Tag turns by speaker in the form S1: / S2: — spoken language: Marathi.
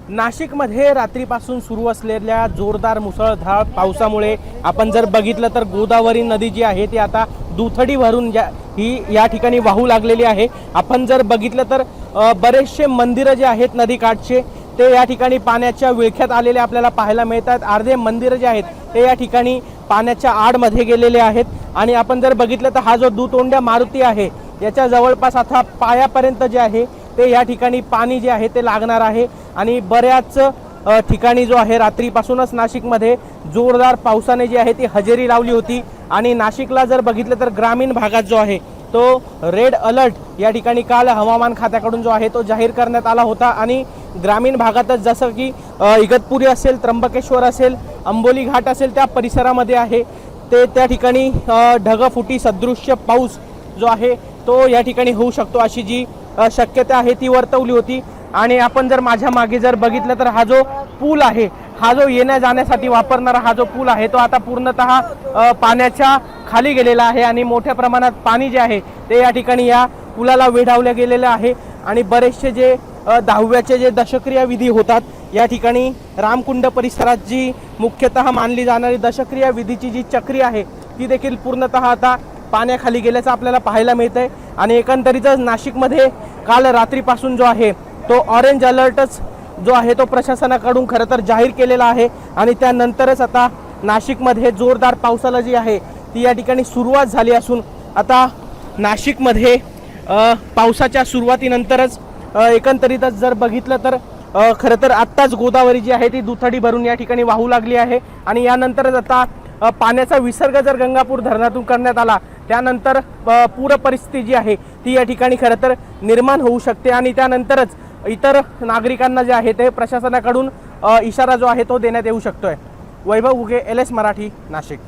S1: नाशिकमध्ये रात्रीपासून सुरू असलेल्या जोरदार मुसळधार पावसामुळे आपण जर बघितलं तर गोदावरी नदी जी आहे ती आता दुथडी भरून ही या ठिकाणी वाहू लागलेली आहे। आपण जर बघितलं तर बरेचसे मंदिरं जे आहेत नदीकाठचे ते या ठिकाणी पाण्याच्या विळख्यात आलेले आपल्याला पाहायला मिळतात। अर्धे मंदिरं जे आहेत ते या ठिकाणी पाण्याच्या आडमध्ये गेलेले आहेत आणि आपण जर बघितलं तर हा जो दुतोंड्या मारुती आहे याच्या जवळपास आता पायापर्यंत जे आहे ते या ठिकाणी पाणी जे आहे ते लागणार आहे आणि बऱ्याच ठिकाणी जो आहे रात्रीपासूनच नाशिकमध्ये जोरदार पावसाने जी आहे ती हजेरी लावली होती आणि नाशिकला जर बघितलं तर ग्रामीण भागात जो आहे तो रेड अलर्ट या ठिकाणी काल हवामान खात्याकडून जो आहे तो जाहीर करण्यात आला होता आणि ग्रामीण भागातच जसं की इगतपुरी असेल, त्र्यंबकेश्वर असेल, अंबोली घाट असेल त्या परिसरामध्ये आहे ते त्या ठिकाणी ढगफुटी सदृश्य पाऊस जो आहे तो या ठिकाणी होऊ शकतो अशी जी शक्यता आहे ती वर्तवली होती। आणि आपण जर माझ्या मागे जर बघितलं तर हा जो पूल आहे, हा जो येण्या जाण्यासाठी वापरणारा हा जो पूल आहे तो आता पूर्णतः पाण्याच्या खाली गेलेला आहे आणि मोठ्या प्रमाणात पाणी जे आहे ते या ठिकाणी या पुलाला वेढावले गेलेले आहे आणि बरेचसे जे 10व्याचे जे दशक्रिया विधी होतात या ठिकाणी रामकुंड परिसरात जी मुख्यतः मानली जाणारी दशक्रिया विधीची जी चक्री आहे ती देखील पूर्णतः आता पाण्याखाली गेल्याचं आपल्याला पाहायला मिळतंय आणि एकंदरीतच नाशिकमध्ये काल रात्रीपासून जो आहे तो ऑरेंज अलर्टच जो आहे तो प्रशासनाकडून खरं तर जाहीर केलेला आहे आणि त्यानंतरच आता नाशिकमध्ये जोरदार पावसाला जी आहे ती या ठिकाणी सुरुवात झाली असून आता नाशिकमध्ये पावसाच्या सुरुवातीनंतरच एकंदरीतच जर बघितलं तर खरं तर आत्ताच गोदावरी जी आहे ती दुथडी भरून या ठिकाणी वाहू लागली आहे आणि यानंतरच आता पाण्याचा विसर्ग जर गंगापूर धरणातून करण्यात आला त्यानंतर पूर परिस्थिती जी आहे ती या ठिकाणी खरं तर निर्माण होऊ शकते आणि त्यानंतरच इतर नागरिकांना जे आहे ते प्रशासनाकडून इशारा जो आहे तो देण्यात येऊ शकतोय। वैभव उगे, LS मराठी, नाशिक।